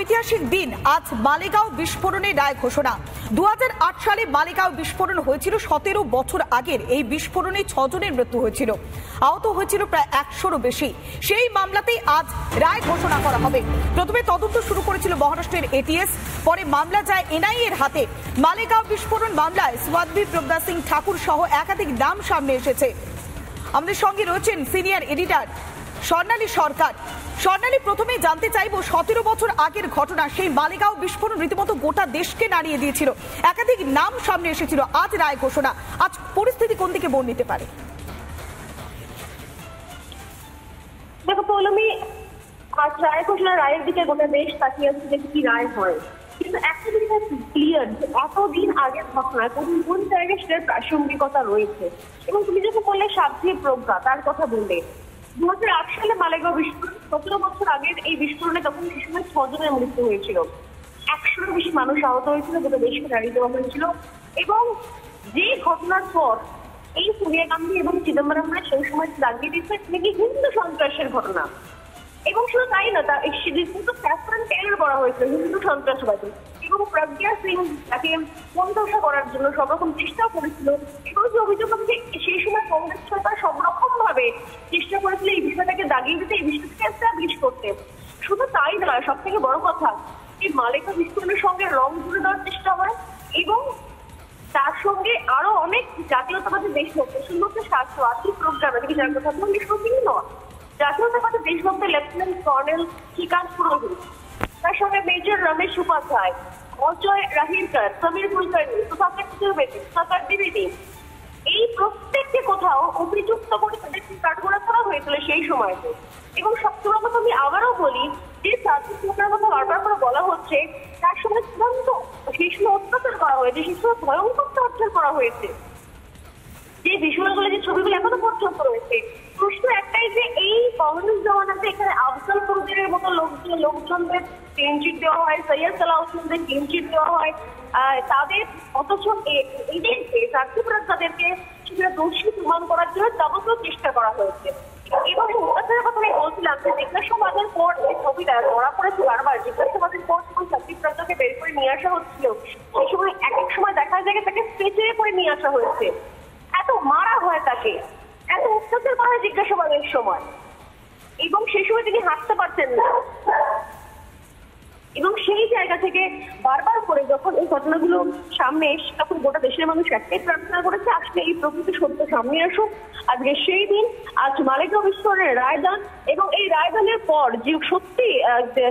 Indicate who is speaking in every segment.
Speaker 1: ঐতিহাসিক দিন আজ মালেগাঁও বিস্ফোরণের রায় ঘোষণা। 2008 সালে মালেগাঁও বিস্ফোরণ হয়েছিল। 17 বছর আগের এই বিস্ফোরণে 6 জনের মৃত্যু হয়েছিল, আহত হয়েছিল প্রায় 100-রও বেশি। সেই মামলাতেই আজ রায় ঘোষণা করা হবে। প্রথমে তদন্ত শুরু করেছিল মহারাষ্ট্রের এটিএস, পরে মামলা যায় এনআইএ এর হাতে। মালেগাঁও বিস্ফোরণ মামলায় সাধ্বী প্রজ্ঞা সিং ঠাকুর সহ একাধিক নাম সামনে এসেছে। আমাদের সঙ্গে রয়েছেন সিনিয়র এডিটর স্বর্ণালী সরকার। স্বর্ণালী, প্রথমেই জানতে চাইবো, 17 বছর আগের ঘটনা, সেই মালেগাঁও বিস্ফোরণ রীতিমতো গোটা দেশকে নাড়িয়ে দিয়েছিল, একাধিক নাম সামনে এসেছিল, আজ রায় ঘোষণা। আজ পরিস্থিতি কোন দিকে বোন নিতে পারে?
Speaker 2: দেখো পৌলমী, আজ রায় ঘোষণা, রায়ের দিকে গোটা দেশ তাকিয়ে আছে যে কি রায় হয়। কিন্তু একটা জিনিস ক্লিয়ার, যে এতদিন আগের ঘটনা কোন জায়গায় সেটার প্রাসঙ্গিকতা রয়েছে। এবং তুমি যখন বললে সাধ্বী প্রজ্ঞা, তার কথা বললে 2008 সালে মালেগাঁও বিস্ফোরণ, 17 বছর আগের এই বিস্ফোরণে তখন সেই সময় 6 জনের মৃত্যু হয়েছিল, 100-রও বেশি মানুষ আহত হয়েছিল, গোটা দেশকে দাঁড়িয়ে দেওয়া হয়েছিল। এবং যে ঘটনার পর এই সোনিয়া গান্ধী এবং চিদম্বরমরা সেই সময় দাঁড়িয়ে দিচ্ছে নাকি হিন্দু সন্ত্রাসের ঘটনা। এবং শুধু তাই না, তা টেরর করা হয়েছিল হিন্দু সন্ত্রাসবাদী। এবং প্রজ্ঞা সিং তাকে মনদশা করার জন্য সব রকম চেষ্টাও করেছিল। এবং যে অভিযোগ হচ্ছে সেই সময় কংগ্রেস সরকার সব রকম ভাবে চেষ্টা করেছিল এই বিষয়টাকে দাগিয়ে দিতে, এই বিষয়টাকে এস্টাবলিশ করতে। শুধু তাই নয়, সব থেকে বড় কথা, এই মালেগাঁও বিস্ফোরণের সঙ্গে রং জুড়ে দেওয়ার চেষ্টা হয়। এবং তার সঙ্গে আরো অনেক জাতীয়তাবাদী দেশভক্ত, পশ্চিমবঙ্গে সাধ্বী প্রজ্ঞা নাকি যার কথা বলুন, বিশ্ববিদ্যালয় নয়, জাতীয়তাবাদী দেশভক্ত লেফটেন্যান্ট কর্নেল শ্রীকান্ত পুরোহিত, তার সঙ্গে মেজর রমেশ উপাধ্যায়, অজয় রাহিরকর, সমীর কুলকার্নি, সুভাষের চতুর্বেদী, সরকার দ্বিবেদী, এই প্রত্যেককে কোথাও অভিযুক্ত করে তাদেরকে কাঠগড়া করা হয়েছিল সেই সময়তে। এবং সবচেয়ে কথা আমি আবারও বলি, যে সাধ্বী প্রজ্ঞার কথা বারবার করে বলা হচ্ছে, তার সঙ্গে চূড়ান্ত সেই সময় অত্যাচার করা হয়েছে, সেই সময় ভয়ঙ্কর অত্যাচার করা হয়েছে। যে বিষয়গুলো, যে ছবিগুলো এখনো পর্যন্ত রয়েছে, প্রশ্ন একটাই যে এই কংগ্রেস জমানাতে এখানে আফজল ফরুদের মতো লোকজনদের ক্লিনচিট দেওয়া হয়, সৈয়দ সালাউদ্দিনদের ক্লিনচিট দেওয়া হয়, তাদের অথচ এদেরকে সাধ্বী প্রজ্ঞাদেরকে সেটা দোষী প্রমাণ করার জন্য যাবতীয় চেষ্টা করা হয়েছে। এবং অত্যাচারের কথা আমি বলছিলাম যে জিজ্ঞাসাবাদের পর যে ছবিটা ধরা পড়েছে, বারবার জিজ্ঞাসাবাদের পর যখন সাধ্বী প্রজ্ঞাকে বের করে নিয়ে আসা হচ্ছিল, সেই সময় এক এক সময় দেখা যায় তাকে স্ট্রেচারে করে নিয়ে আসা হয়েছে, এত মারা হয় তাকে, এত অত্যাচার করা হয় জিজ্ঞাসাবাদের সময়। এবং সেই সময় তিনি হাঁটতে পারতেন না। এবং সেই জায়গা থেকে বারবার করে যখন এই ঘটনাগুলো সামনে এসে, তখন গোটা দেশের মানুষ একটাই প্রার্থনা করেছে, আজকে এই প্রকৃত সত্য সামনে আসুক। আজকে সেই দিন, আজ মালেগাঁও বিস্ফোরণের রায়দান, এবং এই রায়দানের পর যে সত্যি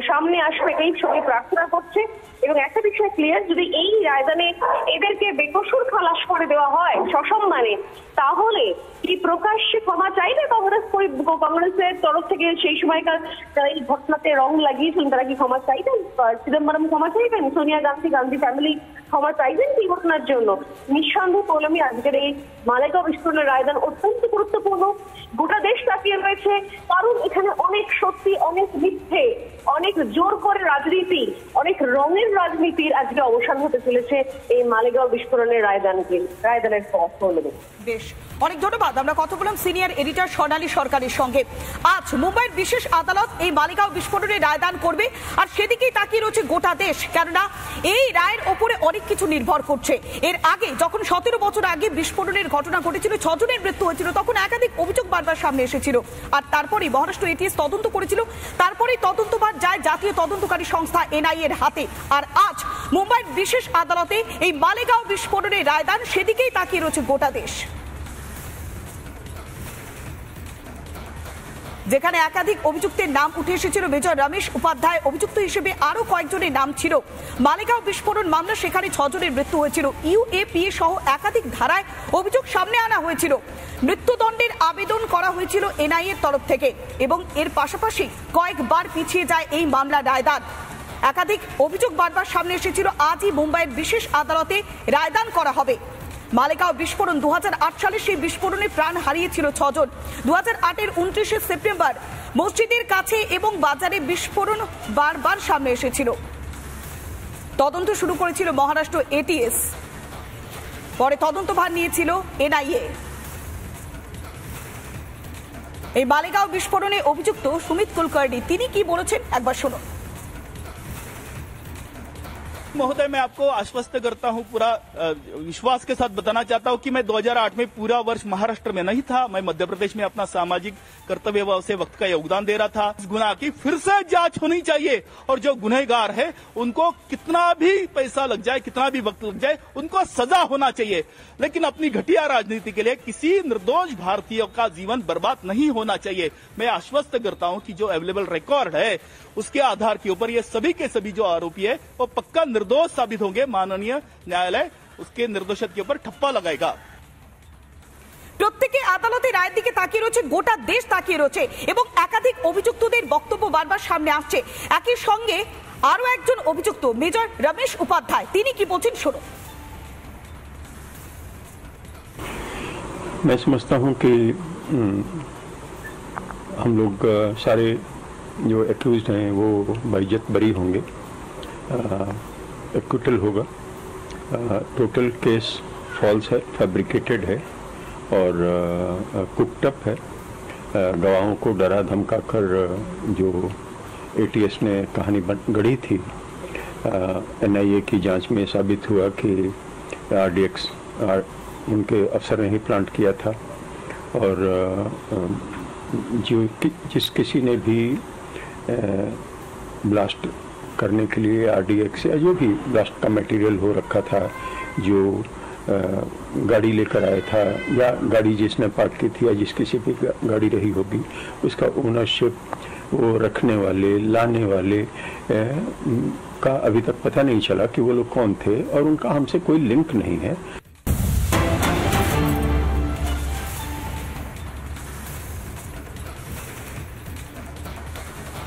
Speaker 2: সামনে আসবে এই সবাই প্রার্থনা করছে। এবং একটা বিষয় ক্লিয়ার, যদি এই রায়দানে এদেরকে বেকসুর খালাস করে দেওয়া হয় সসম্মানে, তাহলে কি প্রকাশ্যে ক্ষমা চাইবে কংগ্রেসের তরফ থেকে? সেই সময়কার যারা এই ঘটনাতে রং লাগিয়েছিলেন তারা কি ক্ষমা চাইবেন? চিদম্বরম ক্ষমা চাইবেন? সোনিয়া গান্ধী ফ্যামিলি ক্ষমা চাইবেন এই ঘটনার জন্য? নিঃসন্দেহে পৌলমী, আজকের এই মালেগাঁও বিস্ফোরণের রায়দান অত্যন্ত গুরুত্বপূর্ণ। গোটা দেশ তাকিয়ে রয়েছে, কারণ এখানে অনেক সত্যি, অনেক মিথ্যে, অনেক জোর করে রাজনীতি, অনেক রঙের রাজনীতির আজকে অবসান হতে চলেছে এই মালেগাঁও বিস্ফোরণের রায়দানের পর।
Speaker 1: বেশ, অনেক ধন্যবাদ। আমরা কথা বললাম সিনিয়র এডিটর স্বর্ণালী সরকারের সঙ্গে। আজ মুম্বাইয়ের বিশেষ আদালত এই মালেগাঁও বিস্ফোরণের রায়দান করবে, আর সেদিকেই তাকিয়ে রয়েছে গোটা দেশ, কেননা এই রায়ের ওপরে অনেক কিছু নির্ভর করছে। এর আগে যখন 17 বছর আগে বিস্ফোরণের ঘটনা ঘটেছিল, 6 জনের মৃত্যু হয়েছিল, তখন একাধিক অভিযোগ বারবার সামনে এসেছিল। আর তারপরেই মহারাষ্ট্র এটিএস তদন্ত করেছিল, তারপরেই তদন্তভার যায় জাতীয় তদন্তকারী সংস্থা এনআইএ এর হাতে। আর আজ মুম্বাইয়ের বিশেষ আদালতে এই মালেগাঁও বিস্ফোরণের রায়দান, সেদিকেই তাকিয়ে রয়েছে গোটা দেশ। যেখানে একাধিক অভিযুক্তের নাম উঠে এসেছিল, মেজর রমেশ উপাধ্যায় অভিযুক্ত হিসেবে আরো কয়েকজনের নাম ছিল। মালেগাঁও বিস্ফোরণ মামলা, সেখানে 6 জনের মৃত্যু হয়েছিল। ইউএপিএ সহ একাধিক ধারায় অভিযোগ সামনে আনা হয়েছিল। মৃত্যুদণ্ডের আবেদন করা হয়েছিল এনআইএর তরফ থেকে, এবং এর পাশাপাশি কয়েকবার পিছিয়ে যায় এই মামলার রায়দান। একাধিক অভিযোগ বারবার সামনে এসেছিল। আজই মুম্বাইয়ের বিশেষ আদালতে রায়দান করা হবে। মালেগাঁও বিস্ফোরণ 2008 সালে, সেই বিস্ফোরণে প্রাণ হারিয়েছিল 6 জন। 2008-এর 29শে সেপ্টেম্বর মসজিদের কাছে এবং বাজারে বিস্ফোরণ বারবার সামনে এসেছিল। তদন্ত শুরু করেছিল মহারাষ্ট্র এটিএস, পরে তদন্তভার নিয়েছিল এনআইএ। এই মালেগাঁও বিস্ফোরণে অভিযুক্ত সুমিত কুলকার্নি, তিনি কি বলেছেন একবার শুনুন।
Speaker 3: महोदय, मैं आपको आश्वस्त करता हूं, पूरा विश्वास के साथ बताना चाहता हूं कि मैं 2008 में पूरा वर्ष महाराष्ट्र में नहीं था। मैं मध्य प्रदेश में अपना सामाजिक कर्तव्य से वक्त का योगदान दे रहा था। इस गुनाह की फिर से जांच होनी चाहिए और जो गुनहगार है उनको कितना भी पैसा लग जाए, कितना भी वक्त लग जाए, उनको सजा होना चाहिए। लेकिन अपनी घटिया राजनीति के लिए किसी निर्दोष भारतीय का जीवन बर्बाद नहीं होना चाहिए। मैं आश्वस्त करता हूं कि जो अवेलेबल रिकॉर्ड है उसके आधार के ऊपर ये सभी के सभी जो आरोपी है वो पक्का निर्दोष साबित होंगे। माननीय न्यायालय उसके निर्दोषिता के ऊपर ठप्पा लगाएगा।
Speaker 1: প্রত্যেকে আদালতে রায়ের দিকে তাকিয়ে রয়েছে, গোটা দেশ তাকিয়ে রয়েছে এবং একাধিক অভিযুক্তদের বক্তব্য বারবার সামনে আসছে। একই সঙ্গে আরো একজন অভিযুক্ত মেজর রমেশ উপাধ্যায়, তিনি কি বলছেন শুনুন।
Speaker 4: मैं समझता हूं कि हम लोग सारे जो एक्यूज्ड हैं वो बाइज्जत बरी होंगे, एक्विटल होगा। टोटल केस फॉल्स है, फैब्रिकेटेड है और कुकटअप है। गवाहों को डरा धमका कर जो एटीएस ने कहानी गढ़ी थी, एनआईए की जांच में साबित हुआ कि आरडीएक्स उनके अफसर ने ही प्लांट किया था और जिस किसी ने भी ब्लास्ट करने के लिए आरडीएक्स या जो भी ब्लास्ट का मटेरियल हो रखा था, जो गाड़ी लेकर आया था या गाड़ी जिसने पार्क की थी या जिस किसी भी गाड़ी रही होगी, उसका ओनरशिप वो रखने वाले, लाने वाले का अभी तक पता नहीं चला कि वो लोग कौन थे और उनका हमसे कोई लिंक नहीं है।